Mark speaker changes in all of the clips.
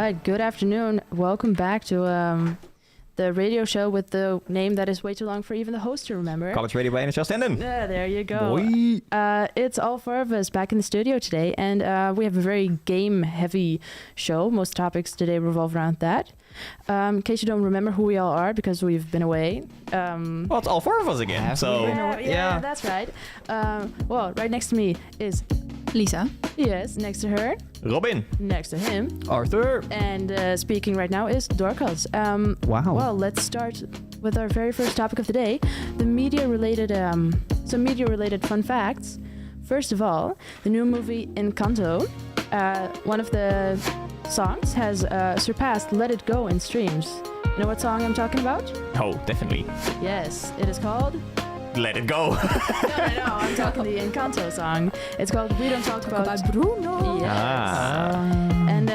Speaker 1: right, good afternoon. Welcome back to the radio show with the name that is way too long for even the host to remember.
Speaker 2: College Radio by NHL Stenden.
Speaker 1: Yeah, there you go.
Speaker 2: Boy.
Speaker 1: It's all four of us back in the studio today, and we have a very game-heavy show. Most topics today revolve around that. In case you don't remember who we all are, because we've been away.
Speaker 2: Well, it's all four of us again. So
Speaker 1: Yeah, that's right. Well, right next to me is
Speaker 3: Lisa.
Speaker 1: Yes, next to her.
Speaker 2: Robin.
Speaker 1: Next to him.
Speaker 4: Arthur.
Speaker 1: And speaking right now is Dorcas.
Speaker 4: Wow.
Speaker 1: Well, let's start with our very first topic of the day, the media-related, some media-related fun facts. First of all, the new movie Encanto, one of the songs has surpassed Let It Go in streams. You know what song I'm talking about?
Speaker 2: Oh, definitely.
Speaker 1: Yes, it is called...
Speaker 2: Let It Go.
Speaker 1: No, I'm talking the Encanto song. It's called We Don't Talk About
Speaker 3: Bruno.
Speaker 1: Yes. And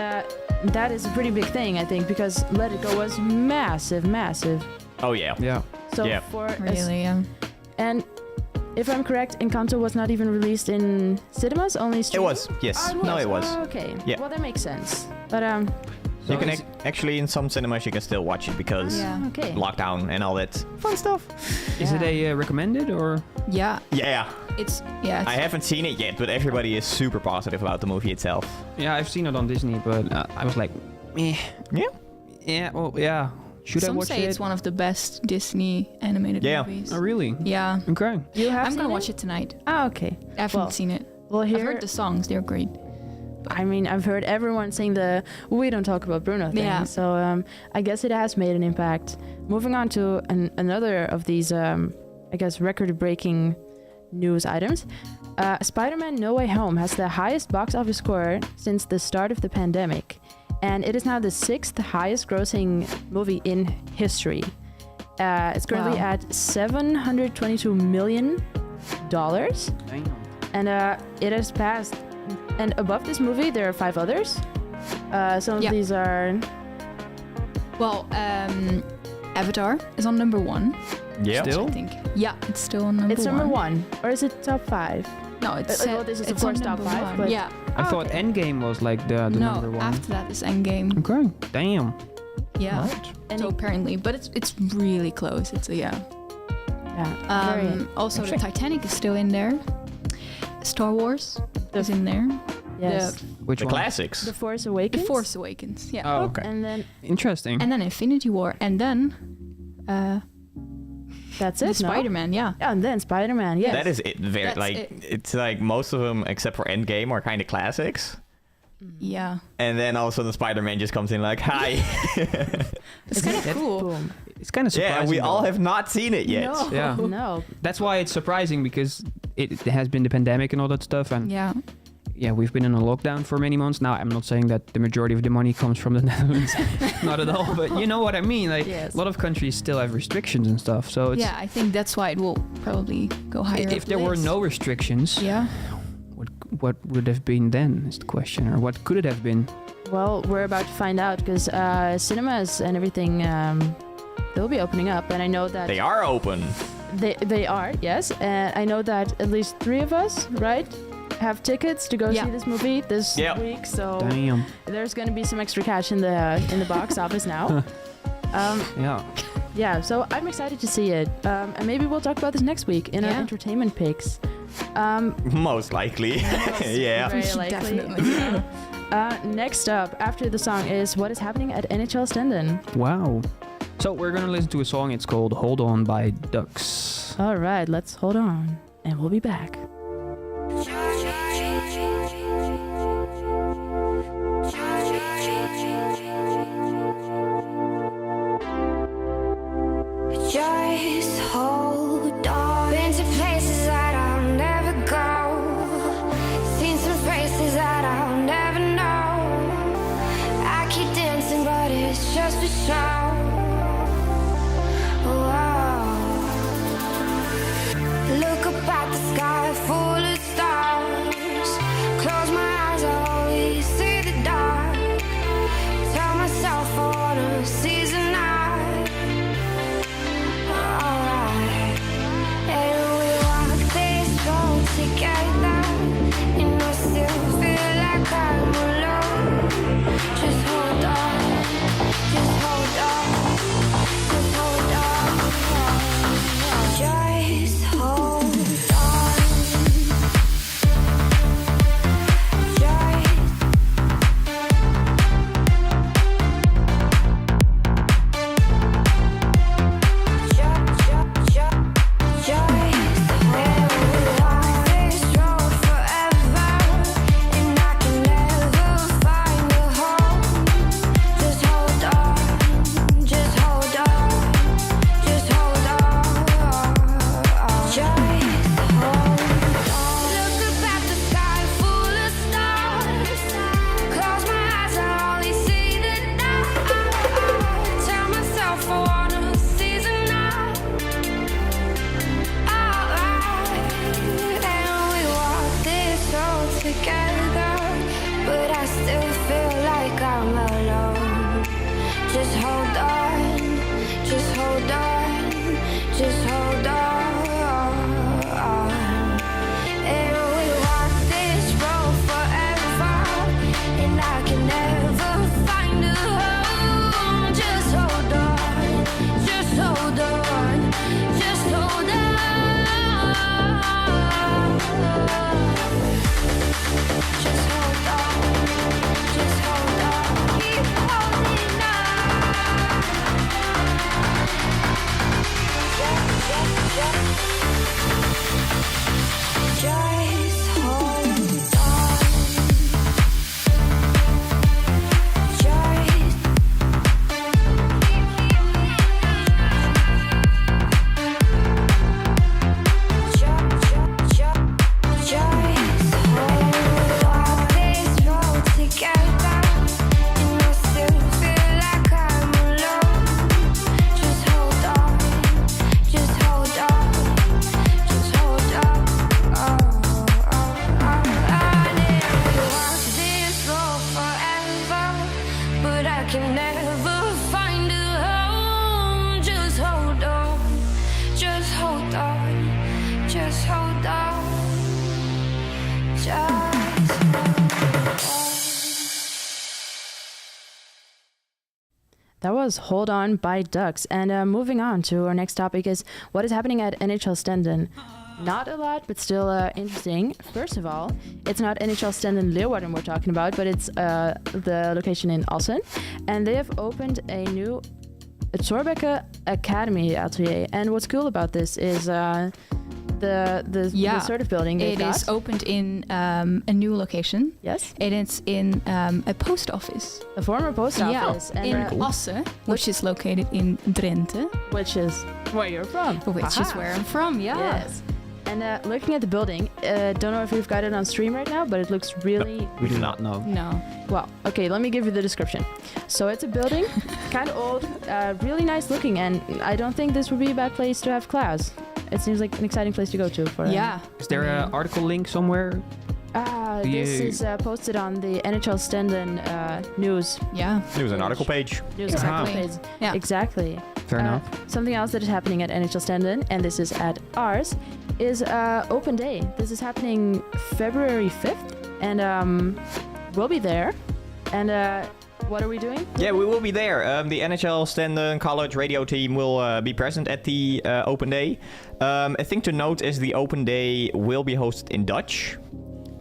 Speaker 1: that is a pretty big thing, I think, because Let It Go was massive.
Speaker 2: Oh, yeah.
Speaker 4: Yeah.
Speaker 1: So
Speaker 2: Yeah.
Speaker 1: for
Speaker 3: Really, yeah.
Speaker 1: And if I'm correct, Encanto was not even released in cinemas, only
Speaker 2: It
Speaker 1: streaming?
Speaker 2: was, yes.
Speaker 1: Oh,
Speaker 2: No, it was.
Speaker 1: Oh, okay.
Speaker 2: Yeah.
Speaker 1: Well, that makes sense. But
Speaker 2: You can actually, in some cinemas, you can still watch it because
Speaker 3: Yeah.
Speaker 1: okay.
Speaker 2: lockdown and all that fun stuff.
Speaker 4: Is it
Speaker 1: Yeah.
Speaker 4: a recommended or?
Speaker 3: Yeah,
Speaker 2: Yeah.
Speaker 3: it's
Speaker 2: I haven't seen it yet, but everybody is super positive about the movie itself.
Speaker 4: Yeah, I've seen it on Disney, but I was like, meh.
Speaker 2: Yeah.
Speaker 4: Yeah. Well, yeah. Should I
Speaker 3: Some
Speaker 4: watch
Speaker 3: say
Speaker 4: it?
Speaker 3: it's one of the best Disney animated
Speaker 2: Yeah.
Speaker 3: movies.
Speaker 4: Oh, really?
Speaker 3: Yeah.
Speaker 4: Okay.
Speaker 1: You have
Speaker 3: I'm
Speaker 1: seen
Speaker 3: gonna
Speaker 1: it?
Speaker 3: watch it tonight.
Speaker 1: Ah, okay.
Speaker 3: I haven't
Speaker 1: Well,
Speaker 3: seen it.
Speaker 1: Well,
Speaker 3: I've
Speaker 1: here,
Speaker 3: heard the songs, they're great.
Speaker 1: I mean, I've heard everyone saying the We Don't Talk About Bruno thing.
Speaker 3: Yeah.
Speaker 1: So I guess it has made an impact. Moving on to another of these, I guess, record-breaking news items. Spider-Man No Way Home has the highest box office score since the start of the pandemic. And it is now the 6th highest grossing movie in history. It's currently
Speaker 3: Wow.
Speaker 1: at $722 million.
Speaker 4: Damn.
Speaker 1: And it has passed. And above this movie, there are 5 others. Some of
Speaker 3: Yeah.
Speaker 1: these are...
Speaker 3: Well, Avatar is on number 1,
Speaker 2: Yeah.
Speaker 4: Still?
Speaker 3: I think. Yeah, it's still on number 1.
Speaker 1: It's number 1. Or is it top 5?
Speaker 3: No, it's
Speaker 1: well, this is of
Speaker 3: it's on
Speaker 1: course top
Speaker 3: number
Speaker 1: 5,
Speaker 3: 1.
Speaker 1: but-
Speaker 3: Yeah.
Speaker 4: I
Speaker 1: Oh,
Speaker 4: thought
Speaker 1: okay.
Speaker 4: Endgame was like the
Speaker 3: No,
Speaker 4: number one.
Speaker 3: after that is Endgame.
Speaker 4: Okay. Damn.
Speaker 3: Yeah.
Speaker 2: Right.
Speaker 1: And
Speaker 3: So apparently, but it's really close. It's
Speaker 1: yeah, very...
Speaker 3: Also, the
Speaker 2: Interesting.
Speaker 3: Titanic is still in there. Star Wars is in there.
Speaker 1: Yes.
Speaker 4: Which
Speaker 2: The
Speaker 4: one?
Speaker 2: classics.
Speaker 1: The Force
Speaker 3: The
Speaker 1: Awakens.
Speaker 3: Force Awakens. Yeah.
Speaker 4: Oh, okay.
Speaker 1: And then
Speaker 4: Interesting.
Speaker 3: And then Infinity War, and then
Speaker 1: that's
Speaker 3: the
Speaker 1: it, no?
Speaker 3: Spider-Man. Yeah.
Speaker 1: Yeah, and then Spider-Man, yes.
Speaker 2: That is it.
Speaker 3: That's
Speaker 2: Like
Speaker 3: it.
Speaker 2: it's like most of them, except for Endgame, are kind of classics.
Speaker 3: Yeah.
Speaker 2: And then all of a sudden, Spider-Man just comes in like, "Hi."
Speaker 3: It's kind of cool.
Speaker 1: Boom.
Speaker 4: It's kind of surprising.
Speaker 2: Yeah, and we all
Speaker 4: though.
Speaker 2: have not seen it yet.
Speaker 1: No,
Speaker 4: Yeah.
Speaker 1: no.
Speaker 4: That's why it's surprising because it has been the pandemic and all that stuff, and
Speaker 3: Yeah.
Speaker 4: yeah, we've been in a lockdown for many months now. I'm not saying that the majority of the money comes from the Netherlands, not at all. But you know what I mean. Like
Speaker 1: Yes.
Speaker 4: a lot of countries still have restrictions and stuff. So it's,
Speaker 3: Yeah, I think that's why it will probably go higher.
Speaker 4: if there were no restrictions,
Speaker 3: Yeah.
Speaker 4: what would have been then is the question, or what could it have been?
Speaker 1: Well, we're about to find out because cinemas and everything, they'll be opening up. And I know that...
Speaker 2: They are open.
Speaker 1: They are, yes. And I know that at least 3 of us, right, have tickets to go
Speaker 3: Yeah.
Speaker 1: see this movie this
Speaker 2: Yeah.
Speaker 1: week. So
Speaker 4: Damn.
Speaker 1: there's going to be some extra cash in the box office now.
Speaker 4: Yeah.
Speaker 1: Yeah, so I'm excited to see it. And maybe we'll talk about this next week in our
Speaker 3: Yeah.
Speaker 1: entertainment picks.
Speaker 2: Most likely. Yeah.
Speaker 1: Very likely.
Speaker 3: Definitely.
Speaker 1: Next up, after the song, is What is Happening at NHL Stenden.
Speaker 4: Wow. So we're gonna listen to a song. It's called "Hold On" by Ducks.
Speaker 1: All right, let's hold on, and we'll be back.
Speaker 5: Just hold on. Been to places that I'll never go. Seen some faces that I'll never know. I keep dancing, but it's just for show. Whoa. Look up at the sky full of stars. Close my eyes, I always see the dark. Tell myself I wanna seize the night. Alright. just hold on. And we walk this road forever, and I can never find a home. Just hold on, just hold on, just hold on. Just hold on, just hold on, keep holding on. Just hold on. Can never find a home. Just hold on, just hold on, just hold on, just hold on.
Speaker 1: That was Hold On by Ducks. And moving on to our next topic is what is happening at NHL Stendon. Not a lot, but still interesting. First of all, it's not NHL Stendon Leeuwarden we're talking about, but it's the location in Assen. And they have opened a new Thorbecke Academy atelier. And what's cool about this is the sort of building they've
Speaker 3: It
Speaker 1: got.
Speaker 3: is opened in a new location.
Speaker 1: Yes,
Speaker 3: And it's in a post office.
Speaker 1: a former post office.
Speaker 3: Yeah,
Speaker 1: And,
Speaker 3: in Assen, which is located in Drenthe,
Speaker 1: which is where you're from.
Speaker 3: which is
Speaker 1: Aha.
Speaker 3: where I'm from. Yeah.
Speaker 1: Yes. And looking at the building, don't know if we've got it on stream right now, but it looks really
Speaker 2: We do not know.
Speaker 3: No.
Speaker 1: well. Okay, let me give you the description. So it's a building, kind of old, really nice looking, and I don't think this would be a bad place to have class. It seems like an exciting place to go to for.
Speaker 3: Yeah.
Speaker 4: Is there an article link somewhere?
Speaker 1: This is posted on the NHL Stendon news.
Speaker 3: Yeah.
Speaker 2: There was an article page.
Speaker 1: News
Speaker 3: Exactly.
Speaker 1: page.
Speaker 3: Yeah.
Speaker 1: Exactly.
Speaker 4: Fair enough.
Speaker 1: Something else that is happening at NHL Stendon, and this is at ours, is Open Day. This is happening February 5th, and we'll be there. And what are we doing?
Speaker 2: Yeah, we will be there. The NHL Stendon College radio team will be present at the Open Day. A thing to note is the Open Day will be hosted in Dutch.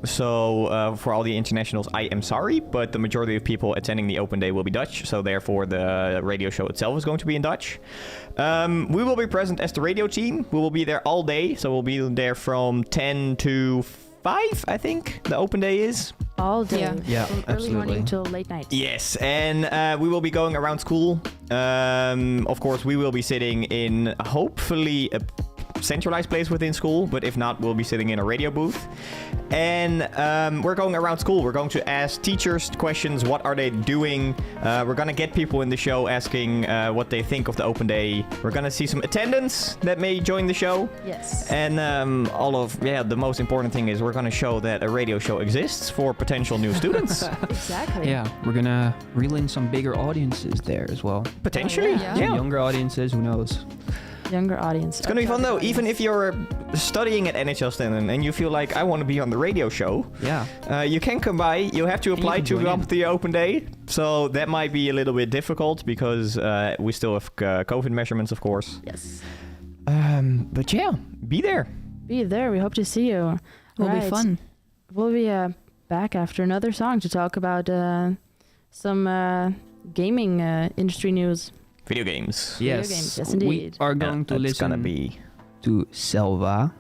Speaker 2: So for all the internationals, I am sorry, but the majority of people attending the Open Day will be Dutch. So therefore, the radio show itself is going to be in Dutch. We will be present as the radio team. We will be there all day. So we'll be there from 10 to 5, I think the Open Day is.
Speaker 1: All day.
Speaker 3: Yeah.
Speaker 4: Yeah,
Speaker 1: From early
Speaker 4: absolutely.
Speaker 1: morning till late night.
Speaker 2: Yes, and we will be going around school. Of course, we will be sitting in hopefully a centralized place within school, but if not, we'll be sitting in a radio booth. And we're going around school. We're going to ask teachers questions. What are they doing? We're going to get people in the show asking what they think of the Open Day. We're going to see some attendants that may join the show.
Speaker 1: Yes.
Speaker 2: And the most important thing is we're going to show that a radio show exists for potential new students.
Speaker 1: Exactly.
Speaker 4: Yeah, we're gonna reel in some bigger audiences there as well.
Speaker 2: Potentially,
Speaker 3: yeah.
Speaker 4: Some
Speaker 2: yeah.
Speaker 4: younger audiences, who knows?
Speaker 1: Younger audience.
Speaker 2: It's gonna be fun though, even if you're studying at NHL Stendon and you feel like I want to be on the radio show,
Speaker 4: Yeah.
Speaker 2: you can come by. You have to
Speaker 4: And you
Speaker 2: apply
Speaker 4: can
Speaker 2: to
Speaker 4: join
Speaker 2: come
Speaker 4: in.
Speaker 2: to the Open Day, so that might be a little bit difficult because we still have COVID measurements, of course.
Speaker 1: Yes.
Speaker 2: But yeah, be there.
Speaker 1: Be there. We hope to see you.
Speaker 3: Will be
Speaker 1: Right.
Speaker 3: fun.
Speaker 1: We'll be back after another song to talk about some gaming industry news.
Speaker 2: Video games.
Speaker 1: Video
Speaker 4: Yes.
Speaker 1: games, yes,
Speaker 4: We
Speaker 1: indeed.
Speaker 4: are going to
Speaker 2: It's
Speaker 4: listen
Speaker 2: gonna be
Speaker 4: to Selva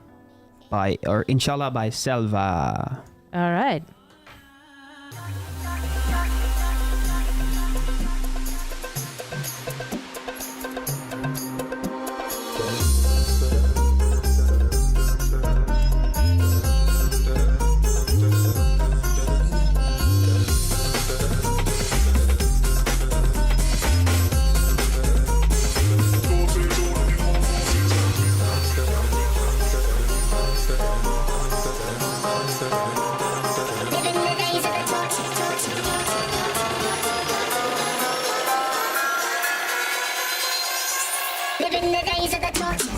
Speaker 4: or Inshallah by Selva.
Speaker 1: All right.
Speaker 5: Living the days of the torch. days of the torture.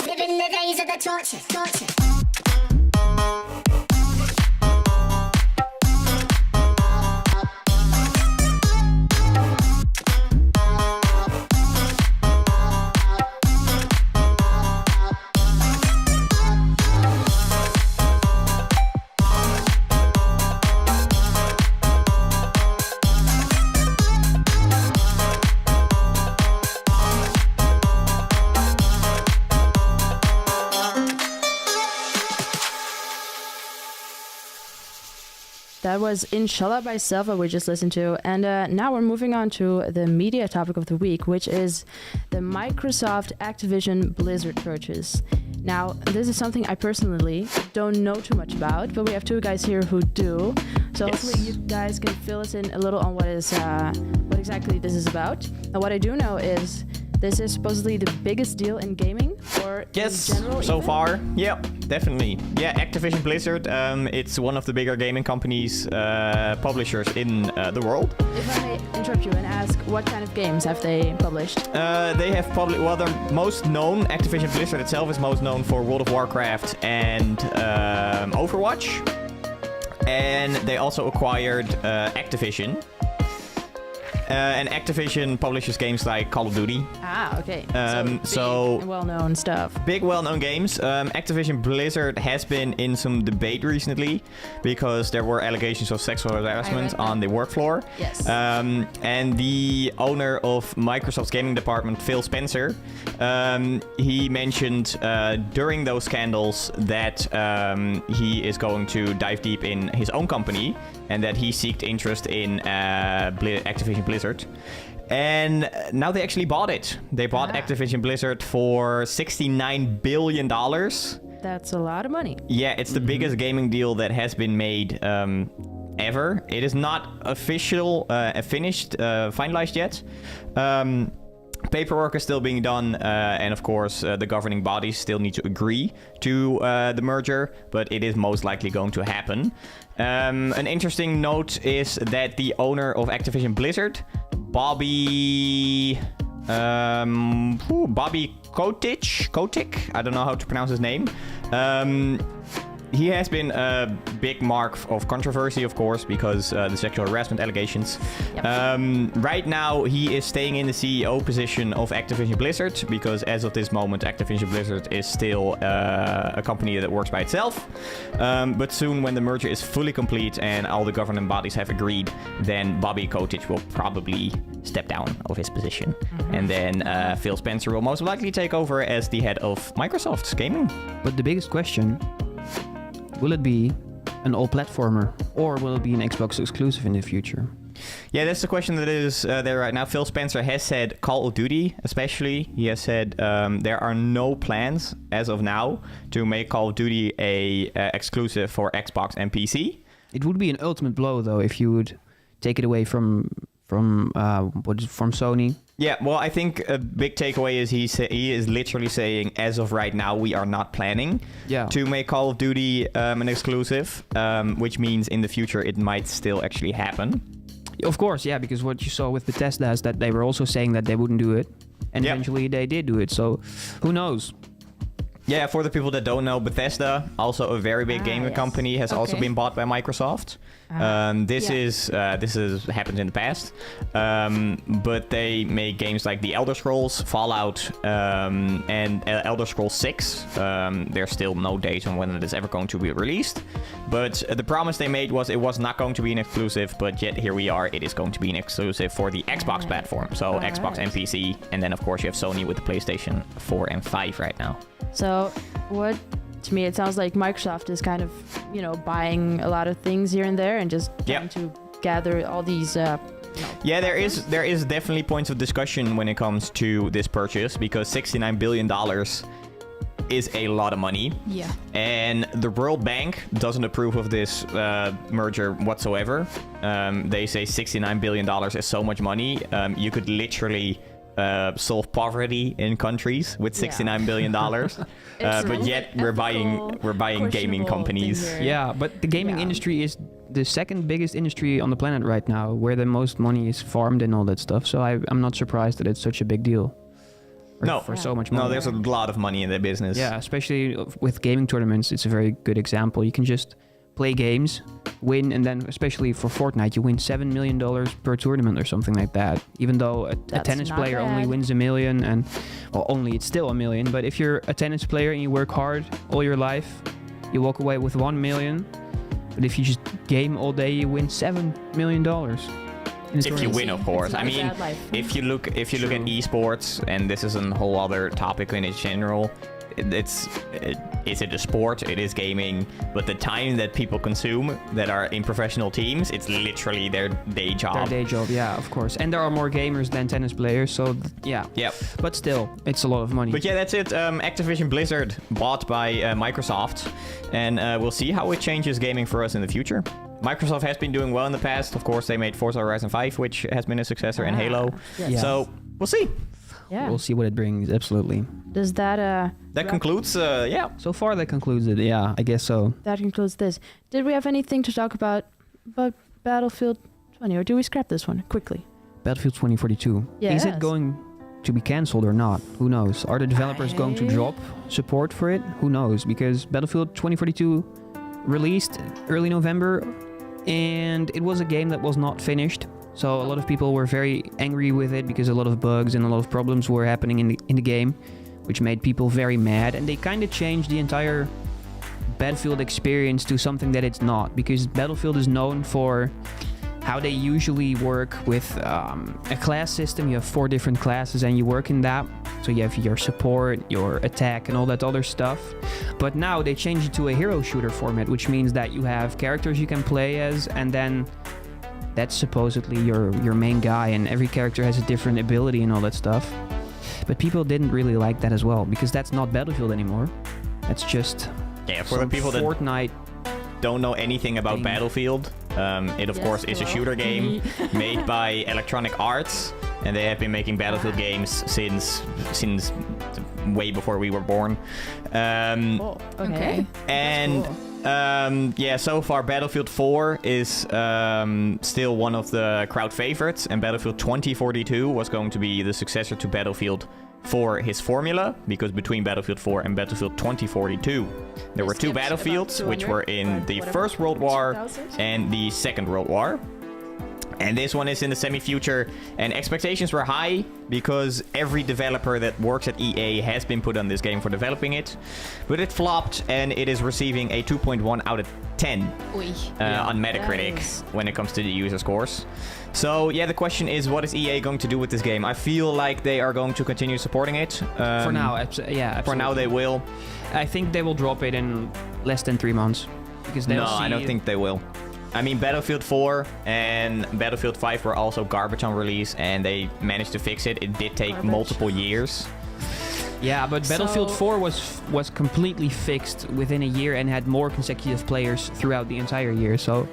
Speaker 5: Living the days of the torture.
Speaker 1: That was Inshallah by Selva we just listened to. And now we're moving on to the media topic of the week, which is the Microsoft Activision Blizzard purchase. Now, this is something I personally don't know too much about, but we have two guys here who do. So hopefully you guys can fill us in a little on what exactly this is about. And what I do know is this is supposedly the biggest deal in gaming, or
Speaker 2: Yes,
Speaker 1: in general
Speaker 2: so
Speaker 1: even?
Speaker 2: far. Yeah, definitely. Yeah, Activision Blizzard, it's one of the bigger gaming companies, publishers in the world.
Speaker 1: If I may interrupt you and ask, what kind of games have they published?
Speaker 2: They have probably, well, they're most known, Activision Blizzard itself is most known for World of Warcraft and Overwatch. And they also acquired Activision. And Activision publishes games like Call of Duty.
Speaker 1: Ah, okay.
Speaker 2: So
Speaker 1: big, well-known stuff.
Speaker 2: Big, well-known games. Activision Blizzard has been in some debate recently because there were allegations of sexual harassment on the work floor.
Speaker 1: Yes.
Speaker 2: And the owner of Microsoft's gaming department, Phil Spencer, he mentioned during those scandals that he is going to dive deep in his own company and that he seeked interest in Activision Blizzard. And now they actually bought it. They bought Activision Blizzard for $69 billion.
Speaker 1: That's a lot of money.
Speaker 2: Yeah, it's the biggest gaming deal that has been made ever. It is not official, finalized yet. Paperwork is still being done, and of course, the governing bodies still need to agree to the merger, but it is most likely going to happen. An interesting note is that the owner of Activision Blizzard, Bobby Kotick, I don't know how to pronounce his name. He has been a big mark of controversy, of course, because the sexual harassment allegations.
Speaker 1: Yep.
Speaker 2: Right now, he is staying in the CEO position of Activision Blizzard, because as of this moment, Activision Blizzard is still a company that works by itself. But soon, when the merger is fully complete and all the governing bodies have agreed, then Bobby Kotick will probably step down of his position. Mm-hmm. And then Phil Spencer will most likely take over as the head of Microsoft's gaming.
Speaker 4: But the biggest question, will it be an all-platformer, or will it be an Xbox exclusive in the future?
Speaker 2: Yeah, that's the question that is there right now. Phil Spencer has said Call of Duty, especially. He has said there are no plans as of now to make Call of Duty a exclusive for Xbox and PC.
Speaker 4: It would be an ultimate blow, though, if you would take it away from from from Sony.
Speaker 2: Yeah, well, I think a big takeaway is he is literally saying, as of right now, we are not planning to make Call of Duty an exclusive, which means in the future it might still actually happen.
Speaker 4: Of course, yeah, because what you saw with Bethesda is that they were also saying that they wouldn't do it, and eventually they did do it. So, who knows?
Speaker 2: Yeah, for the people that don't know, Bethesda, also a very big gaming company, has also been bought by Microsoft. This is happened in the past, but they make games like The Elder Scrolls, Fallout, and Elder Scrolls 6. There's still no date on when it is ever going to be released, but the promise they made was it was not going to be an exclusive, but yet here we are, it is going to be an exclusive for the Xbox platform. So Xbox and PC, and then of course you have Sony with the PlayStation 4 and 5 right now.
Speaker 1: So to me, it sounds like Microsoft is kind of, buying a lot of things here and there and just trying to gather all these.
Speaker 2: Yeah, there is definitely points of discussion when it comes to this purchase, because $69 billion is a lot of money.
Speaker 3: Yeah.
Speaker 2: And the World Bank doesn't approve of this merger whatsoever. They say $69 billion is so much money. You could literally solve poverty in countries with $69 billion. But yet we're buying gaming companies.
Speaker 4: Yeah, but the gaming industry is the second biggest industry on the planet right now, where the most money is farmed and all that stuff. So I'm not surprised that it's such a big deal. For so much money.
Speaker 2: No, there's a lot of money in the business.
Speaker 4: Yeah, especially with gaming tournaments, it's a very good example. You can just play games, win, and then especially for Fortnite, you win $7 million per tournament or something like that. Even though a tennis player only wins $1 million, and it's still $1 million. But if you're a tennis player and you work hard all your life, you walk away with $1 million. But if you just game all day, you win $7 million.
Speaker 2: If you win, of course. I mean, if you look at esports, and this is a whole other topic in general, is it a sport? It is gaming, but the time that people consume that are in professional teams, it's literally their day job.
Speaker 4: Their day job, yeah, of course. And there are more gamers than tennis players, so yeah. Yep. But still, it's a lot of money.
Speaker 2: But yeah, that's it. Activision Blizzard bought by Microsoft, and we'll see how it changes gaming for us in the future. Microsoft has been doing well in the past. Of course, they made Forza Horizon 5, which has been a successor, and Halo. Yes. Yeah. So we'll see.
Speaker 1: Yeah.
Speaker 4: We'll see what it brings, absolutely.
Speaker 1: Does that
Speaker 2: concludes,
Speaker 4: So far that concludes it, yeah, I guess so.
Speaker 1: That concludes this. Did we have anything to talk about Battlefield 20, or do we scrap this one quickly?
Speaker 4: Battlefield 2042.
Speaker 1: Yes.
Speaker 4: Is it going to be cancelled or not? Who knows? Are the developers going to drop support for it? Who knows? Because Battlefield 2042 released early November, and it was a game that was not finished. So a lot of people were very angry with it because a lot of bugs and a lot of problems were happening in the game, which made people very mad. And they kind of changed the entire Battlefield experience to something that it's not, because Battlefield is known for how they usually work with a class system. You have 4 different classes and you work in that. So you have your support, your attack, and all that other stuff. But now they changed it to a hero shooter format, which means that you have characters you can play as, and then that's supposedly your main guy, and every character has a different ability and all that stuff. But people didn't really like that as well, because that's not Battlefield anymore. That's just
Speaker 2: for the people
Speaker 4: Fortnite
Speaker 2: that don't know anything about Battlefield. It of course is a shooter game made by Electronic Arts, and they have been making Battlefield games since way before we were born.
Speaker 3: Okay.
Speaker 2: And cool. So far Battlefield 4 is still one of the crowd favorites, and Battlefield 2042 was going to be the successor to Battlefield for his formula, because between Battlefield 4 and Battlefield 2042 there were 2 battlefields, which were in the First World War and the Second World War. And this one is in the semi-future, and expectations were high because every developer that works at EA has been put on this game for developing it. But it flopped, and it is receiving a 2.1 out of 10 on Metacritic when it comes to the user scores. So yeah, the question is, what is EA going to do with this game? I feel like they are going to continue supporting it.
Speaker 4: For now, absolutely.
Speaker 2: For now they will.
Speaker 4: I think they will drop it in less than 3 months. Because
Speaker 2: I don't think they will. I mean, Battlefield 4 and Battlefield 5 were also garbage on release, and they managed to fix it. It did take multiple years.
Speaker 4: Yeah, but Battlefield 4 was completely fixed within a year and had more consecutive players throughout the entire year. So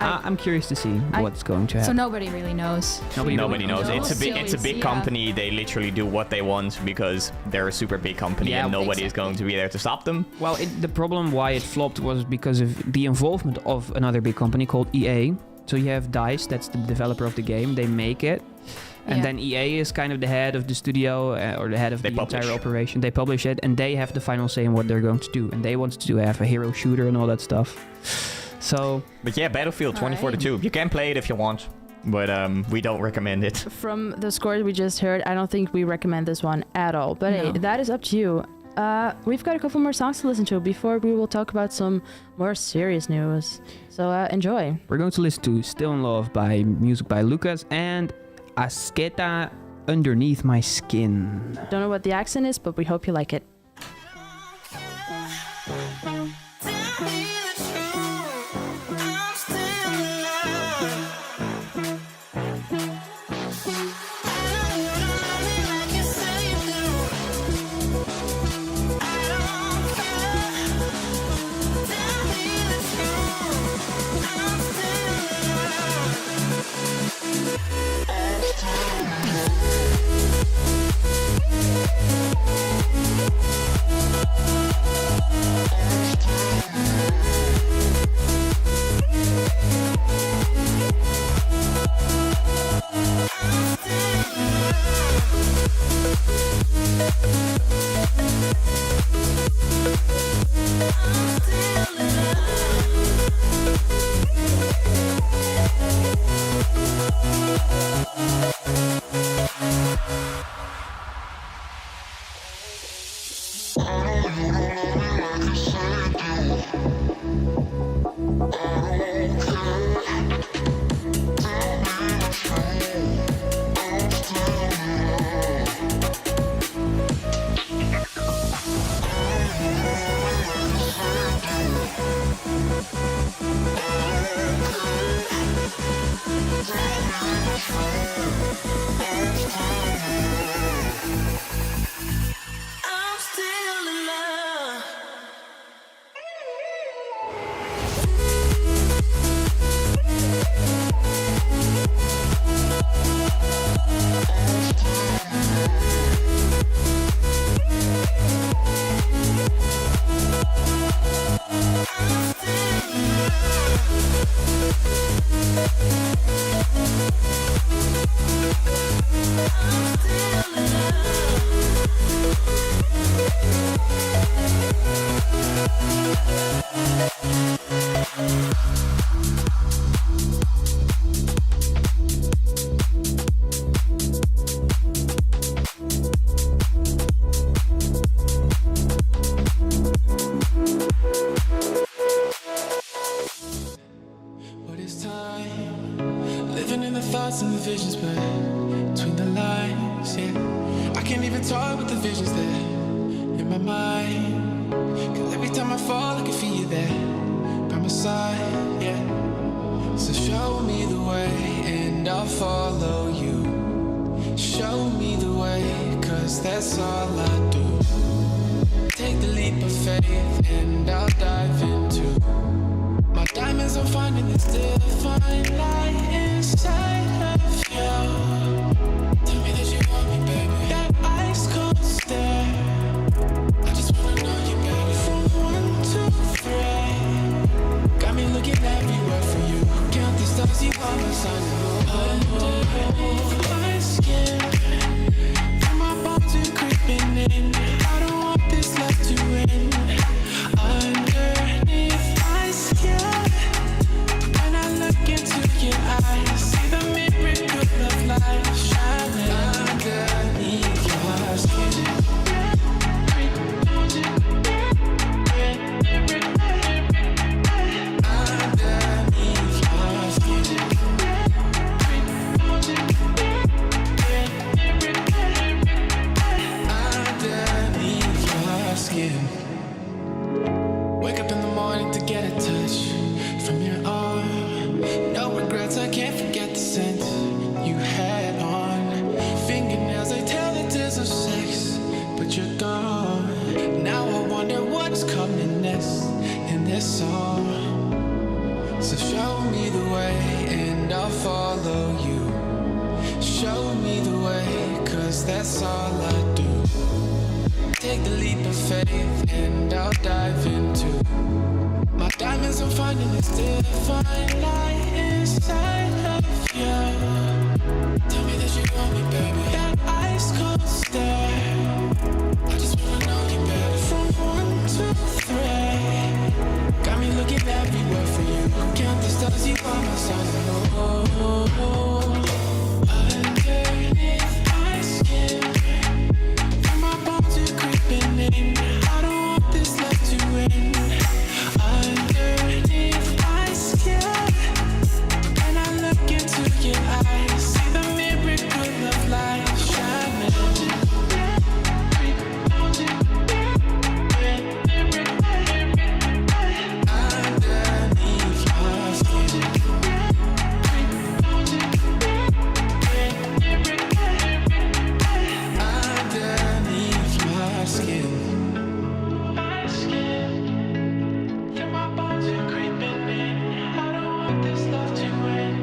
Speaker 4: I'm curious to see what's going to
Speaker 3: So
Speaker 4: happen.
Speaker 3: nobody really knows.
Speaker 2: Nobody
Speaker 4: really
Speaker 2: knows.
Speaker 3: knows.
Speaker 2: It's a big
Speaker 3: Yeah.
Speaker 2: company. They literally do what they want because they're a super big company
Speaker 4: Yeah,
Speaker 2: and nobody is going to be there to stop them.
Speaker 4: Well, the problem why it flopped was because of the involvement of another big company called EA. So you have DICE, that's the developer of the game. They make it. And
Speaker 3: Yeah.
Speaker 4: then EA is kind of the head of the studio or the head of
Speaker 2: They
Speaker 4: the
Speaker 2: publish.
Speaker 4: entire operation. They publish it and they have the final say in what they're going to do. And they want to have a hero shooter and all that stuff. So,
Speaker 2: But yeah, Battlefield
Speaker 1: Alright.
Speaker 2: 2042. You can play it if you want, but we don't recommend it.
Speaker 1: From the scores we just heard, I don't think we recommend this one at all. But hey,
Speaker 3: No.
Speaker 1: that is up to you. We've got a couple more songs to listen to before we will talk about some more serious news. So enjoy.
Speaker 4: we're going to listen to Still in Love by music by Lucas and Asketa Underneath My Skin.
Speaker 1: Don't know what the accent is, but we hope you like it.
Speaker 6: What is time? Living in the thoughts and the visions, but between the lines, yeah. I can't even talk with the visions there in my mind. Cause every time I fall, I can feel you there by my side, yeah. So show me the way and I'll follow you. Show me the way, cause that's all I do. Take the leap of faith and I'll dive into my diamonds. I'm finding this divine light inside of you. Tell me that you want me, baby. That ice cold stare, I just wanna know you, baby. From 1 to 3, got me looking everywhere for you. Count the stars, you are my sun. Underneath my skin, feel my bones are creeping in. I don't want this love to end. Underneath my skin, when I look into your eyes, see the miracle of life shining underneath your skin. Underneath your skin. Underneath your skin. Wake up in the morning to get a touch from your arm. No regrets, I can't forget the scent you had on. Fingernails, they tell the tales of sex, but you're gone. Now I wonder what's coming next in this song. So show me me the way and I'll follow you. Show me the way, 'cause that's all I do. Take the leap of faith and I'll dive into my diamonds. I'm finding this divine light inside of you. Tell me that you want me, baby. That ice cold stare, I just wanna know you better. From 1 to 3, got me looking everywhere for you. Count the stars, you are my sun. Underneath my skin, feel my bones are creeping in. I don't want this love to end. Underneath my skin, when I look into your eyes, see the miracle of life shining. Underneath my skin, underneath my skin. My skin, feel my bones are creeping in. I don't want this love to end.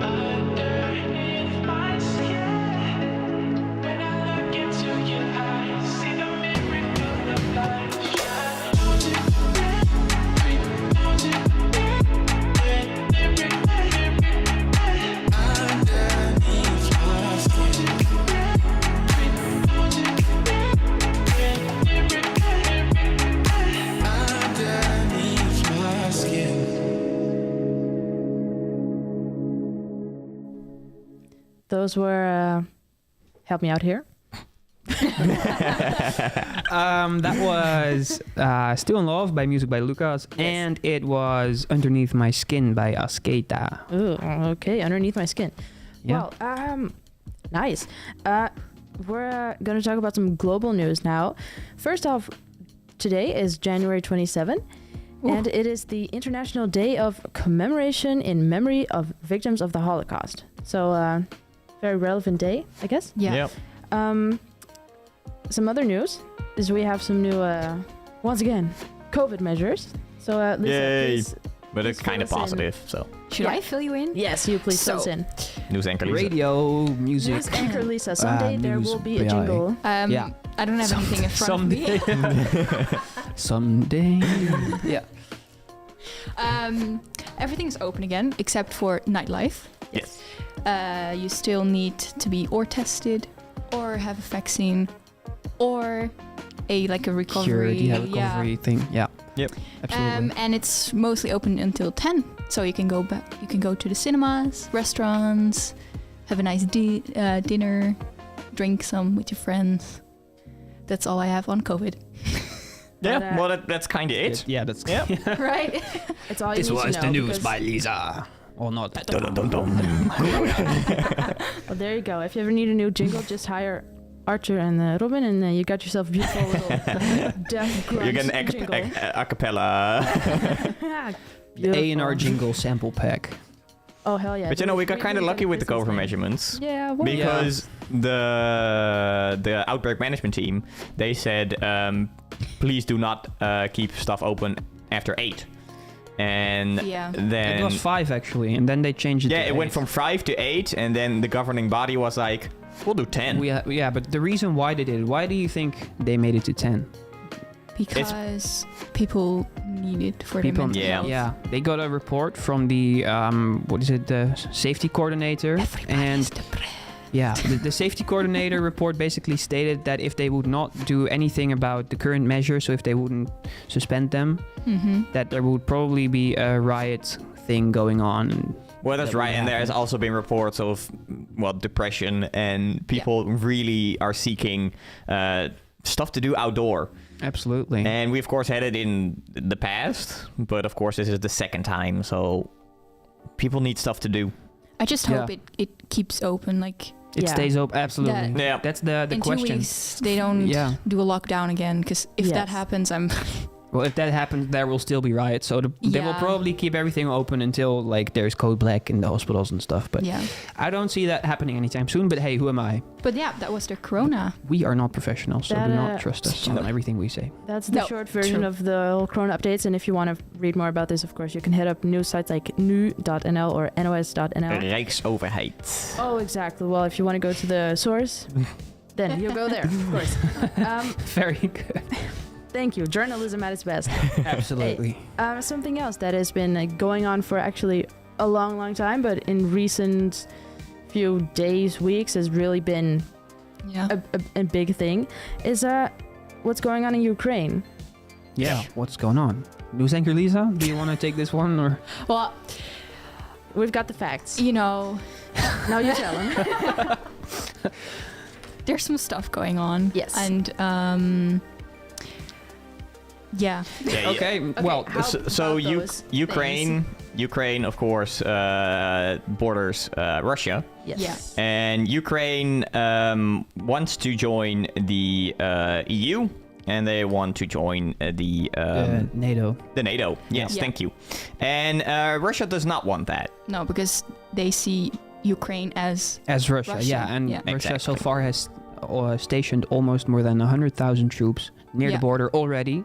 Speaker 6: Underneath my skin, when I look into your eyes, see the miracle of life shining. Underneath my skin. Underneath my skin.
Speaker 1: Those were. Help me out here.
Speaker 4: That was Still in Love by Music by Lucas, and it was Underneath My Skin by Asceta.
Speaker 1: Ooh, okay, underneath my skin.
Speaker 4: Yeah.
Speaker 1: Well, nice. We're going to talk about some global news now. First off, today is January 27, and it is the International Day of Commemoration in Memory of Victims of the Holocaust. So, very relevant day, I guess.
Speaker 3: Yeah.
Speaker 2: Yep.
Speaker 1: Some other news is we have some new, once again, COVID measures. So, Lisa,
Speaker 2: Yay.
Speaker 1: please,
Speaker 2: But it's
Speaker 1: Please fill
Speaker 2: kind of
Speaker 1: us in.
Speaker 2: positive, so.
Speaker 3: Should
Speaker 1: Yeah.
Speaker 3: I fill you in?
Speaker 1: yes, you please fill us
Speaker 3: So-
Speaker 1: in.
Speaker 2: News anchor Lisa.
Speaker 4: Radio, music.
Speaker 1: News anchor Lisa, someday there
Speaker 4: news
Speaker 1: will be a
Speaker 4: BI.
Speaker 1: jingle.
Speaker 4: Yeah.
Speaker 3: I don't have anything in front of me.
Speaker 4: Someday. Yeah.
Speaker 3: Everything's open again except for nightlife.
Speaker 2: Yes.
Speaker 3: You still need to be or tested or have a vaccine or a recovery.
Speaker 4: Cured, yeah, recovery thing. Yeah.
Speaker 2: Yep.
Speaker 4: Absolutely.
Speaker 3: And it's mostly open until 10, so you can go back. You can go to the cinemas, restaurants, have a nice dinner, drink some with your friends. That's all I have on COVID.
Speaker 2: Yeah,
Speaker 1: But,
Speaker 2: well, that's kind of it.
Speaker 4: Yeah, that's.
Speaker 2: Yeah.
Speaker 3: Right?
Speaker 1: It's all you
Speaker 4: This
Speaker 1: need
Speaker 4: was
Speaker 1: to
Speaker 4: the
Speaker 1: know
Speaker 4: news
Speaker 1: because-
Speaker 4: by Lisa. Or not.
Speaker 1: Well, there you go. If you ever need a new jingle, just hire Archer and Robin, and you got yourself a beautiful little deaf grunge
Speaker 2: You get an
Speaker 1: jingle.
Speaker 2: a cappella.
Speaker 4: The A&R
Speaker 1: Beautiful.
Speaker 4: jingle sample pack.
Speaker 1: Oh hell yeah!
Speaker 2: But you know, we got kind of lucky with the COVID measurements.
Speaker 1: Yeah, well,
Speaker 2: Because the outbreak management team, they said, please do not keep stuff open after 8. And
Speaker 3: Yeah.
Speaker 2: then...
Speaker 4: It was 5 actually, and then they changed it.
Speaker 2: yeah,
Speaker 4: to
Speaker 2: it went
Speaker 4: 8.
Speaker 2: from 5 to 8, and then the governing body was like, we'll do 10.
Speaker 4: Yeah, but the reason why they did it, why do you think they made it to 10?
Speaker 3: Because people need it for their
Speaker 4: People,
Speaker 3: mental health.
Speaker 4: yeah, they got a report from the the safety coordinator, and yeah, the safety coordinator report basically stated that if they would not do anything about the current measures, so if they wouldn't suspend them, that there would probably be a riot thing going on.
Speaker 2: Well, that's
Speaker 4: that
Speaker 2: right,
Speaker 4: would
Speaker 2: and there has
Speaker 4: happen.
Speaker 2: also been reports of, depression, and people really are seeking stuff to do outdoor.
Speaker 4: Absolutely.
Speaker 2: And we, of course, had it in the past, but, of course, this is the second time, so people need stuff to do.
Speaker 3: I just hope it keeps open.
Speaker 4: It
Speaker 1: Yeah.
Speaker 4: stays open. Absolutely.
Speaker 2: Yeah.
Speaker 4: That's the
Speaker 3: in
Speaker 4: question.
Speaker 3: 2 weeks, they don't
Speaker 4: Yeah.
Speaker 3: do a lockdown again. Because if that
Speaker 1: Yes.
Speaker 3: happens,
Speaker 4: Well, if that happens, there will still be riots. So they will
Speaker 3: Yeah.
Speaker 4: probably keep everything open until like there's code black in the hospitals and stuff. But
Speaker 3: Yeah.
Speaker 4: I don't see that happening anytime soon. But hey, who am I?
Speaker 3: But yeah, that was the corona.
Speaker 4: We are not professionals, so
Speaker 1: That,
Speaker 4: do not trust us on
Speaker 2: no.
Speaker 4: everything we say.
Speaker 1: That's the
Speaker 3: No,
Speaker 1: short version
Speaker 3: true.
Speaker 1: of the whole Corona updates. And if you want to read more about this, of course, you can hit up news sites like nu.nl or nos.nl.
Speaker 2: Rijksoverheid.
Speaker 1: Oh, exactly. Well, if you want to go to the source, then you go there, of course.
Speaker 4: Very good.
Speaker 1: Thank you. Journalism at its best.
Speaker 4: Absolutely.
Speaker 1: Something else that has been going on for actually a long, long time, but in recent few days, weeks, has really been
Speaker 3: Yeah.
Speaker 1: a big thing, is what's going on in Ukraine.
Speaker 4: Yeah. What's going on? News anchor Lisa, do you want to take this one or?
Speaker 3: Well,
Speaker 1: We've got the facts.
Speaker 3: you know,
Speaker 1: Now you tell them.
Speaker 3: there's some stuff going on.
Speaker 1: Yes.
Speaker 3: And yeah.
Speaker 2: Yeah,
Speaker 4: Okay. Well,
Speaker 1: how
Speaker 2: So
Speaker 1: about those
Speaker 2: Ukraine, of course, borders Russia,
Speaker 1: Yes.
Speaker 3: Yeah.
Speaker 2: and Ukraine wants to join the EU, and they want to join the
Speaker 4: NATO.
Speaker 2: NATO. Yes,
Speaker 3: Yeah.
Speaker 2: thank you. And Russia does not want that.
Speaker 3: No, because they see Ukraine as
Speaker 4: As Russia,
Speaker 3: Russia,
Speaker 4: yeah. And
Speaker 3: yeah.
Speaker 4: Russia so
Speaker 2: Exactly.
Speaker 4: far has stationed almost more than 100,000 troops near
Speaker 3: Yeah.
Speaker 4: the border already.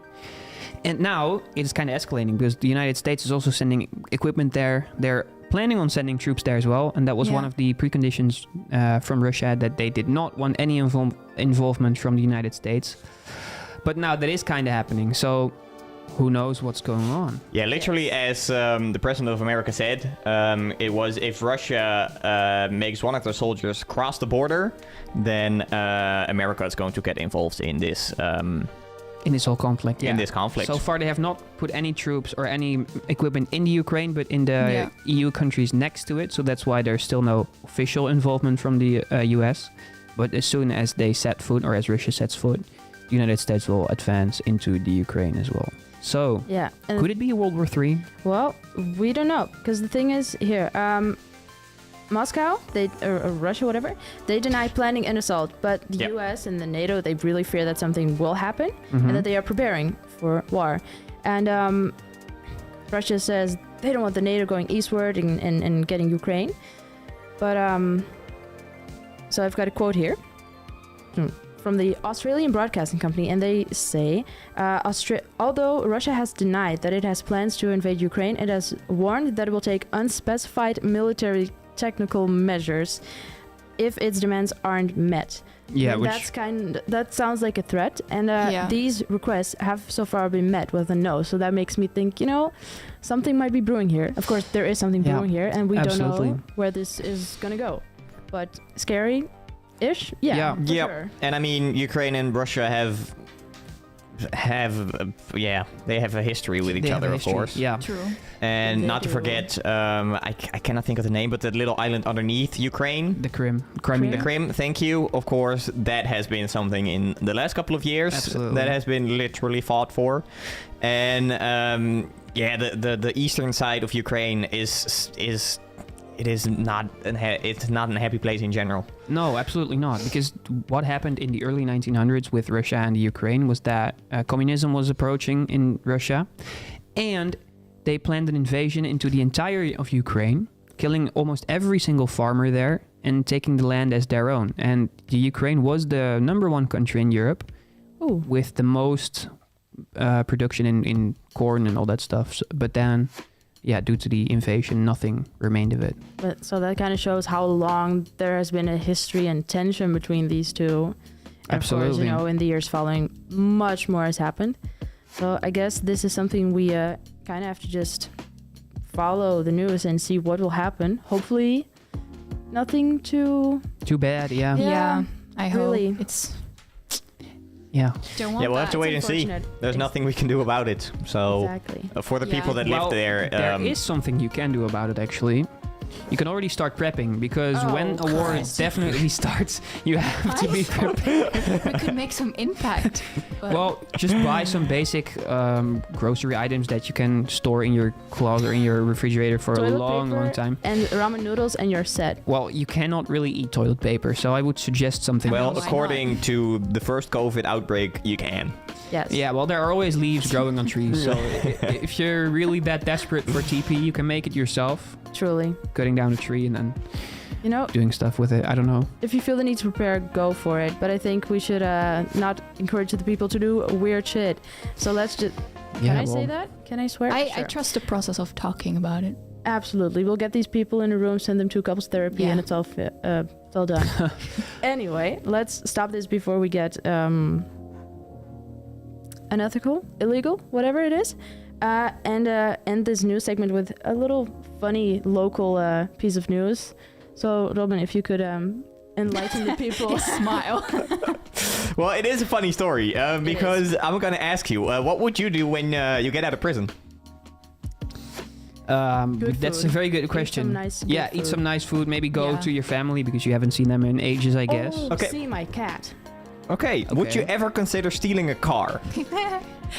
Speaker 4: And now it's kind of escalating because the United States is also sending equipment there. They're planning on sending troops there as well. And that was
Speaker 3: Yeah.
Speaker 4: one of the preconditions from Russia, that they did not want any involvement from the United States. But now that is kind of happening. So who knows what's going on?
Speaker 2: Yeah, literally, as the president of America said, it was if Russia makes one of their soldiers cross the border, then America is going to get involved in this
Speaker 4: In this whole conflict, yeah.
Speaker 2: in this conflict.
Speaker 4: So far, they have not put any troops or any equipment in the Ukraine, but in the
Speaker 3: Yeah.
Speaker 4: EU countries next to it. So that's why there's still no official involvement from the US. But as soon as they set foot, or as Russia sets foot, the United States will advance into the Ukraine as well. So,
Speaker 1: Yeah. And
Speaker 4: could it be a World War III?
Speaker 1: well, we don't know, because the thing is here, Moscow, or Russia, whatever, they deny planning an assault, but the
Speaker 2: Yep.
Speaker 1: US and the NATO, they really fear that something will happen
Speaker 4: Mhm.
Speaker 1: and that they are preparing for war. And Russia says they don't want the NATO going eastward and getting Ukraine. But so I've got a quote here from the Australian Broadcasting Company, and they say, although Russia has denied that it has plans to invade Ukraine, it has warned that it will take unspecified military technical measures if its demands aren't met.
Speaker 4: Yeah,
Speaker 1: And
Speaker 4: which
Speaker 1: that sounds like a threat, and
Speaker 3: Yeah.
Speaker 1: these requests have so far been met with a no. So that makes me think, something might be brewing here. Of course, there is something
Speaker 4: Yeah,
Speaker 1: brewing here, and we
Speaker 4: absolutely.
Speaker 1: don't know where this is gonna go. But scary-ish, yeah,
Speaker 4: Yeah.
Speaker 1: for
Speaker 2: Yep.
Speaker 1: sure.
Speaker 2: And I mean, Ukraine and Russia have they have a history with each
Speaker 4: they have
Speaker 2: other,
Speaker 4: a
Speaker 2: of
Speaker 4: history.
Speaker 2: course.
Speaker 4: Yeah.
Speaker 3: true.
Speaker 2: And
Speaker 1: They
Speaker 2: not to
Speaker 1: do.
Speaker 2: forget, I cannot think of the name, but that little island underneath Ukraine.
Speaker 4: The Crimea.
Speaker 2: The Krim, thank you. Of course, that has been something in the last couple of years
Speaker 4: Absolutely.
Speaker 2: that has been literally fought for. And the eastern side of Ukraine it's not a happy place in general.
Speaker 4: No, absolutely not. Because what happened in the early 1900s with Russia and the Ukraine was that communism was approaching in Russia, and they planned an invasion into the entirety of Ukraine, killing almost every single farmer there and taking the land as their own. And the Ukraine was the number one country in Europe
Speaker 1: Ooh.
Speaker 4: with the most production in corn and all that stuff. But then, yeah, due to the invasion, nothing remained of it.
Speaker 1: But so that kind of shows how long there has been a history and tension between these two. And
Speaker 4: Absolutely.
Speaker 1: Of course, in the years following, much more has happened. So I guess this is something we kind of have to just follow the news and see what will happen. Hopefully, nothing too.
Speaker 4: Too bad, yeah.
Speaker 1: Yeah,
Speaker 3: Yeah, I hope
Speaker 1: really.
Speaker 3: it's.
Speaker 4: Yeah.
Speaker 3: Don't want
Speaker 2: Yeah, we'll have
Speaker 3: that.
Speaker 2: to wait and see.
Speaker 1: unfortunate.
Speaker 2: There's nothing we can do about it. So
Speaker 1: Exactly.
Speaker 2: for the
Speaker 3: Yeah.
Speaker 2: people that
Speaker 4: Well,
Speaker 2: live there,
Speaker 4: there is something you can do about it, actually. You can already start prepping, because
Speaker 1: Oh,
Speaker 4: when a war
Speaker 3: Christ.
Speaker 4: definitely starts, you have to be prepared.
Speaker 3: We could make some impact. But
Speaker 4: Well, just buy some basic grocery items that you can store in your closet or in your refrigerator for
Speaker 1: Toilet
Speaker 4: a long,
Speaker 1: paper
Speaker 4: long time.
Speaker 1: And ramen noodles, and you're set.
Speaker 4: Well, you cannot really eat toilet paper, so I would suggest something
Speaker 2: well,
Speaker 4: else.
Speaker 3: why
Speaker 2: according to the first COVID outbreak, you can.
Speaker 1: Yes.
Speaker 4: Yeah, well, there are always leaves growing on trees, so if you're really that desperate for TP, you can make it yourself,
Speaker 1: Truly.
Speaker 4: cutting down a tree and then
Speaker 1: You know,
Speaker 4: doing stuff with it. I don't know.
Speaker 1: if you feel the need to prepare, go for it. But I think we should not encourage the people to do weird shit. So let's just... Can I say that? Can I swear?
Speaker 3: I
Speaker 1: Sure.
Speaker 3: trust the process of talking about it.
Speaker 1: Absolutely. We'll get these people in a room, send them to couples therapy,
Speaker 3: Yeah.
Speaker 1: and it's all done. Anyway, let's stop this before we get unethical, illegal, whatever it is, and end this news segment with a little funny local piece of news. So, Robin, if you could enlighten the people.
Speaker 3: Smile.
Speaker 2: Well, it is a funny story because I'm going to ask you, what would you do when you get out of prison?
Speaker 4: That's a
Speaker 1: food.
Speaker 4: very good
Speaker 1: Eat
Speaker 4: question.
Speaker 1: some nice,
Speaker 4: Yeah,
Speaker 1: good
Speaker 4: eat
Speaker 1: food.
Speaker 4: some nice food. Maybe go
Speaker 3: Yeah.
Speaker 4: to your family because you haven't seen them in ages, I guess.
Speaker 1: Oh,
Speaker 2: Okay.
Speaker 1: see my cat.
Speaker 2: Okay. Would
Speaker 4: Okay.
Speaker 2: you ever consider stealing a car?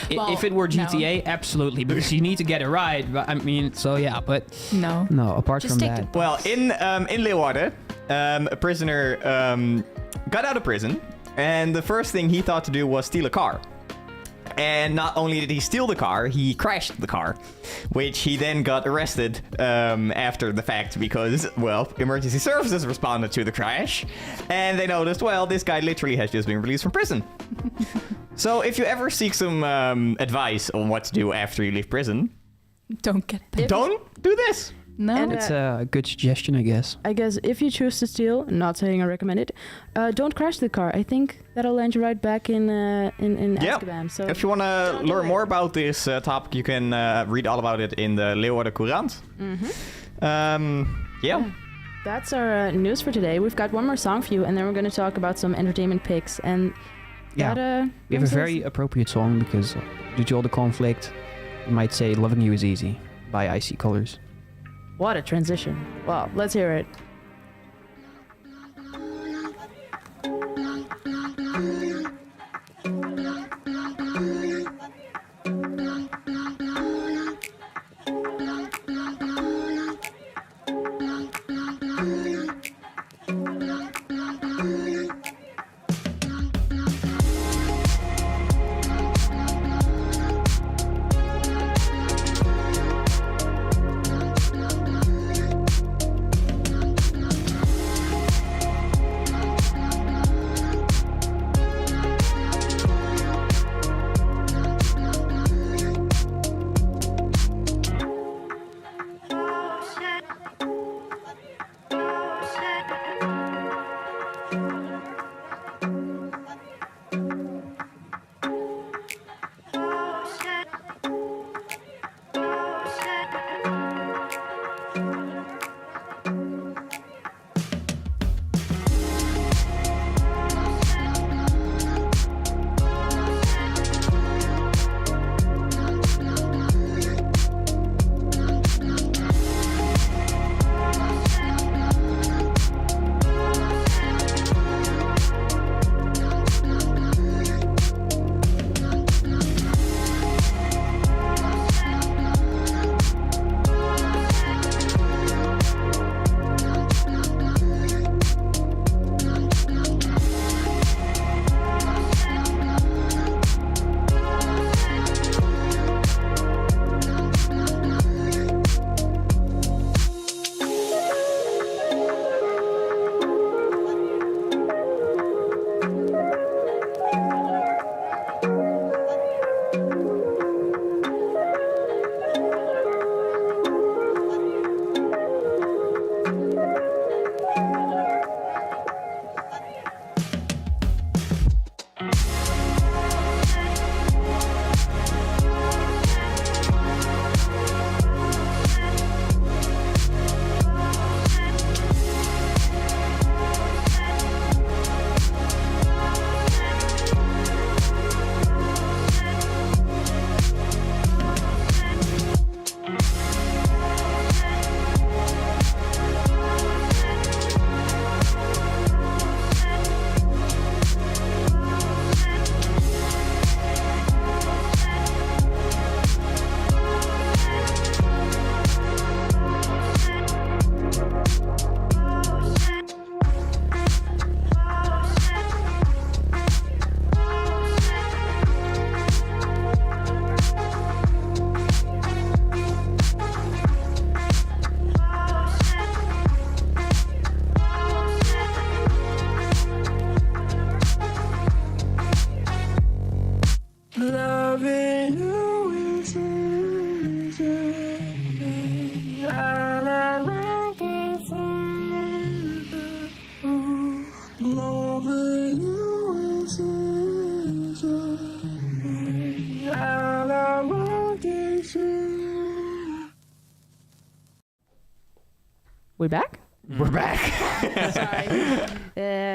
Speaker 3: Well,
Speaker 4: If it were
Speaker 3: no.
Speaker 4: GTA, absolutely, because you need to get it right. But, I mean, so yeah, but
Speaker 3: No.
Speaker 4: no, apart
Speaker 3: Just
Speaker 4: from
Speaker 3: take
Speaker 4: that.
Speaker 3: the
Speaker 2: Well, in Leeuwarden, a prisoner got out of prison, and the first thing he thought to do was steal a car. And not only did he steal the car, he crashed the car, which he then got arrested after the fact because, well, emergency services responded to the crash, and they noticed, well, this guy literally has just been released from prison. So if you ever seek some advice on what to do after you leave prison,
Speaker 3: Don't get it.
Speaker 2: don't do this.
Speaker 3: No.
Speaker 1: And,
Speaker 4: It's a good suggestion, I guess.
Speaker 1: I guess if you choose to steal, not saying I recommend it, don't crash the car. I think that'll land you right back in
Speaker 2: Yeah.
Speaker 1: Azkaban. So
Speaker 2: If you want to
Speaker 1: Don't do
Speaker 2: learn
Speaker 1: it.
Speaker 2: more about this topic, you can read all about it in the Leeuwarden Courant. Yeah.
Speaker 1: that's our news for today. We've got one more song for you, and then we're going to talk about some entertainment picks. And
Speaker 4: Yeah.
Speaker 1: that,
Speaker 4: We have a
Speaker 1: brings us-
Speaker 4: very appropriate song because due to all the conflict, you might say "Loving You Is Easy" by Icy Colors.
Speaker 1: What a transition. Well, let's hear it.
Speaker 6: Loving you is easy. And I like it forever. Loving you is easy. And I like it forever.
Speaker 1: We back?
Speaker 2: We're back.
Speaker 1: Sorry.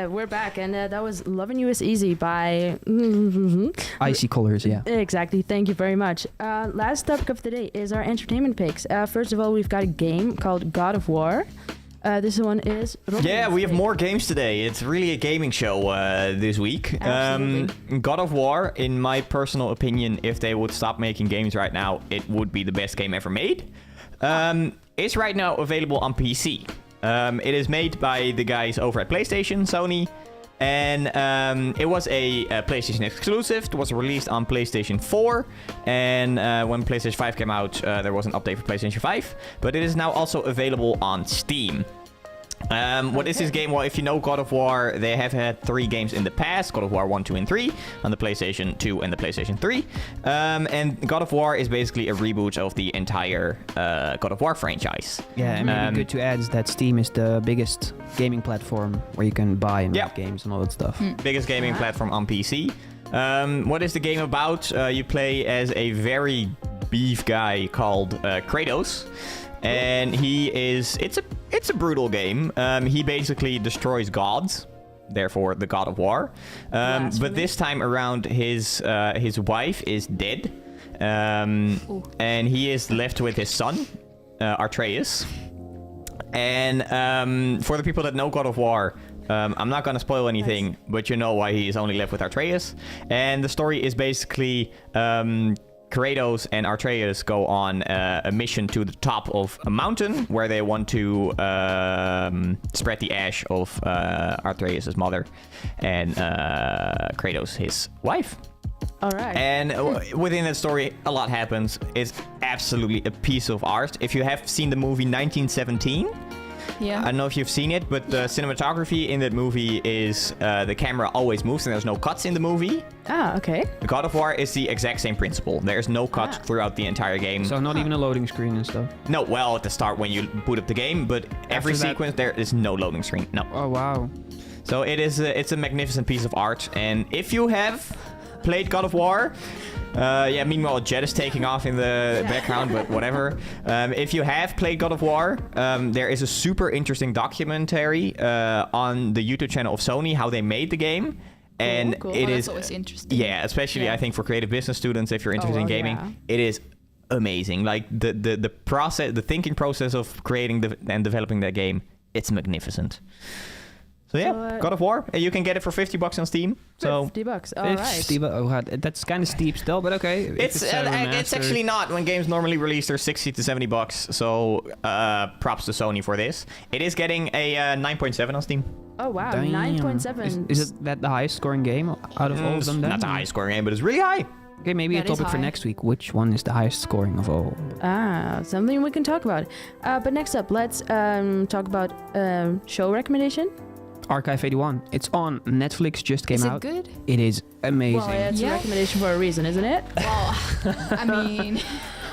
Speaker 1: We're back, and that was Loving You Is Easy by...
Speaker 4: Icy colors, yeah.
Speaker 1: Exactly, thank you very much. Last topic of the day is our entertainment picks. First of all, we've got a game called God of War. This one is...
Speaker 2: Yeah, we have more games today. It's really a gaming show this week.
Speaker 1: Absolutely.
Speaker 2: God of War, in my personal opinion, if they would stop making games right now, it would be the best game ever made. It's right now available on PC. It is made by the guys over at PlayStation, Sony, and it was a PlayStation exclusive. It was released on PlayStation 4, and when PlayStation 5 came out, there was an update for PlayStation 5, but it is now also available on Steam. What is this game? Well, if you know God of War, they have had 3 games in the past, God of War 1, 2, and 3, on the PlayStation 2 and the PlayStation 3. And God of War is basically a reboot of the entire God of War franchise.
Speaker 4: Yeah, and maybe good to add is that Steam is the biggest gaming platform where you can buy and rent games and all that stuff.
Speaker 2: Biggest gaming platform on PC. What is the game about? You play as a very beef guy called Kratos. And it's a brutal game. He basically destroys gods, therefore the God of War. But this time around, his wife is dead, and he is left with his son, Atreus. And for the people that know God of War, I'm not gonna spoil anything, but you know why he is only left with Atreus. And the story is basically Kratos and Atreus go on a mission to the top of a mountain where they want to spread the ash of Atreus' mother and Kratos, his wife.
Speaker 1: All right.
Speaker 2: And within that story, a lot happens. It's absolutely a piece of art. If you have seen the movie 1917,
Speaker 3: Yeah.
Speaker 2: I don't know if you've seen it, but the cinematography in that movie is the camera always moves and there's no cuts in the movie.
Speaker 1: Ah, okay.
Speaker 2: God of War is the exact same principle. There's no cuts throughout the entire game.
Speaker 4: So not even a loading screen and stuff.
Speaker 2: No, well, at the start when you boot up the game, but every
Speaker 4: After that-
Speaker 2: sequence there is no loading screen. No.
Speaker 4: Oh, wow.
Speaker 2: So it's a magnificent piece of art. And if you have played God of War, meanwhile Jet is taking off in the background, but whatever. If you have played God of War, there is a super interesting documentary on the YouTube channel of Sony, how they made the game. And
Speaker 1: Cool.
Speaker 2: it
Speaker 3: That's
Speaker 2: is,
Speaker 3: always interesting.
Speaker 2: yeah, especially I think for creative business students, if you're interested in
Speaker 1: well,
Speaker 2: gaming,
Speaker 1: yeah.
Speaker 2: it is amazing. Like the process, the thinking process of creating and developing that game, it's magnificent. So yeah, God of War. You can get it for $50 on Steam. So
Speaker 1: $50. All right.
Speaker 4: Steve, oh, God, that's kind of steep still, but okay. If
Speaker 2: it's
Speaker 4: remastered.
Speaker 2: actually not. When games normally release, they're $60 to $70. So props to Sony for this. It is getting a 9.7 on Steam.
Speaker 1: Oh wow,
Speaker 4: Damn.
Speaker 1: 9.7.
Speaker 4: Is it that the highest scoring game out of all of
Speaker 2: It's
Speaker 4: them then?
Speaker 2: not the highest scoring game, but it's really high.
Speaker 4: Okay, maybe
Speaker 3: That
Speaker 4: a
Speaker 3: is
Speaker 4: topic for
Speaker 3: high.
Speaker 4: next week. Which one is the highest scoring of all?
Speaker 1: Something we can talk about. But next up, let's talk about show recommendation.
Speaker 4: Archive 81. It's on Netflix, just came
Speaker 3: Is it
Speaker 4: out.
Speaker 3: good?
Speaker 4: It is amazing.
Speaker 1: Well, yeah, it's a
Speaker 3: Yeah.
Speaker 1: recommendation for a reason, isn't it?
Speaker 3: Well, I mean,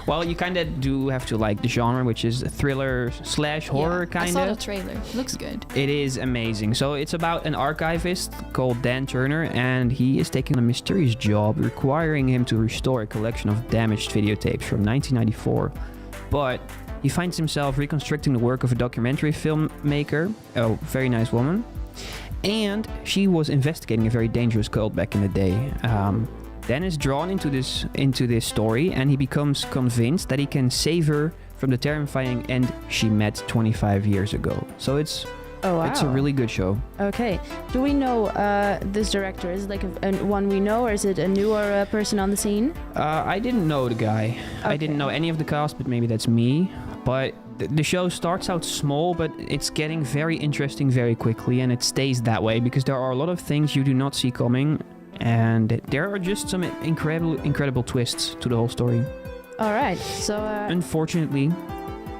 Speaker 4: Well, you kind of do have to like the genre, which is thriller / horror
Speaker 3: yeah, I saw
Speaker 4: kind
Speaker 3: the
Speaker 4: of.
Speaker 3: trailer. Looks good.
Speaker 4: It is amazing. So it's about an archivist called Dan Turner, and he is taking a mysterious job requiring him to restore a collection of damaged videotapes from 1994. But he finds himself reconstructing the work of a documentary filmmaker, a very nice woman, and she was investigating a very dangerous cult back in the day. Dan is drawn into this story, and he becomes convinced that he can save her from the terrifying end she met 25 years ago. So it's a really good show.
Speaker 1: Okay. Do we know this director? Is it like one we know, or is it a newer person on the scene?
Speaker 4: I didn't know the guy. I didn't know any of the cast, but maybe that's me. But the show starts out small, but it's getting very interesting very quickly, and it stays that way because there are a lot of things you do not see coming, and there are just some incredible twists to the whole story.
Speaker 1: All right. So.
Speaker 4: Unfortunately,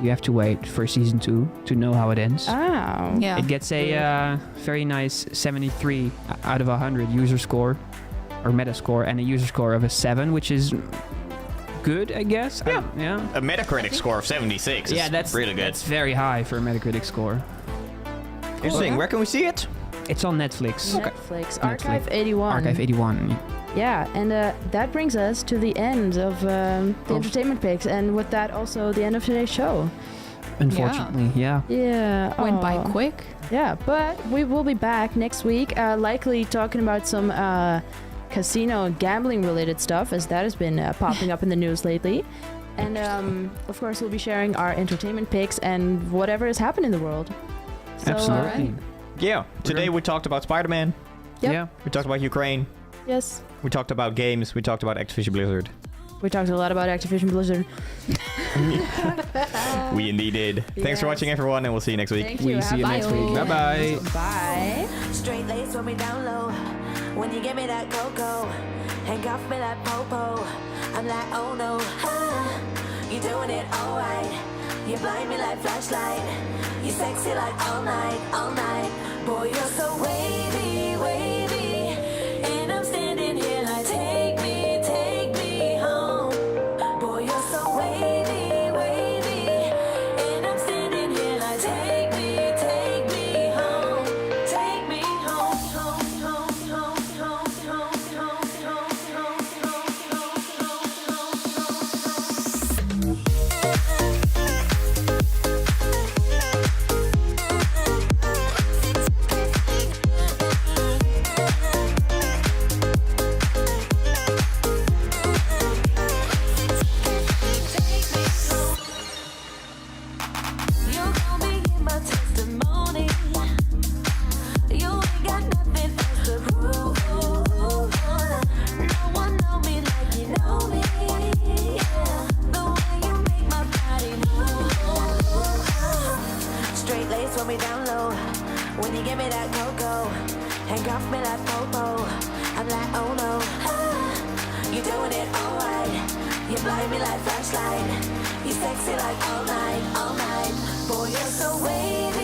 Speaker 4: you have to wait for season 2 to know how it ends.
Speaker 1: Oh.
Speaker 3: Yeah.
Speaker 4: It gets a very nice 73 out of 100 user score. or Metascore, and a user score of a 7, which is good, I guess.
Speaker 2: Yeah.
Speaker 4: Yeah.
Speaker 2: A Metacritic score of 76 is
Speaker 4: That's
Speaker 2: really good.
Speaker 4: That's very high for a Metacritic score.
Speaker 2: Interesting. Where can we see it?
Speaker 4: It's on Netflix.
Speaker 1: Netflix. Archive 81.
Speaker 4: Archive 81.
Speaker 1: Yeah, and that brings us to the end of the entertainment picks, and with that also the end of today's show.
Speaker 4: Unfortunately, yeah.
Speaker 1: Yeah.
Speaker 3: Went by
Speaker 1: aw.
Speaker 3: quick.
Speaker 1: Yeah, but we will be back next week, likely talking about some casino and gambling related stuff, as that has been popping up in the news lately. And of course, we'll be sharing our entertainment picks and whatever has happened in the world. So,
Speaker 4: Absolutely.
Speaker 2: Yeah. Today we talked about Spider-Man.
Speaker 1: Yep.
Speaker 4: Yeah.
Speaker 2: We talked about Ukraine.
Speaker 1: Yes.
Speaker 2: We talked about games. We talked about Activision Blizzard.
Speaker 1: We talked a lot about Activision Blizzard.
Speaker 2: We indeed did. Thanks for
Speaker 1: Yes.
Speaker 2: watching, everyone, and we'll see you next week.
Speaker 1: Thank
Speaker 4: We
Speaker 1: you.
Speaker 4: see you
Speaker 1: Have
Speaker 4: next
Speaker 1: a
Speaker 4: week.
Speaker 1: good
Speaker 4: Bye-bye.
Speaker 1: weekend. Bye.
Speaker 7: Straight lace when we down low. When you give me that cocoa, handcuff me like popo. I'm like, oh no, you doing it alright. You blind me like flashlight. You sexy like all night, all night. Boy, you're so wavy, wavy. And I'm standing here like, take me home. Boy, you're so wavy, wavy. And I'm standing here like, take me home. Take me home, home, home, home, home, home, home, home, home, home, You gon' be in my testimony. You ain't got nothing else to prove. No one know me like you know me. The way you make my body move. Straight lace when we down low. When you give me that cocoa, handcuff me like popo. I'm like, oh no, you doing it alright. You blind me like flashlight. You sexy like all night, all night. Boy, you're so wavy.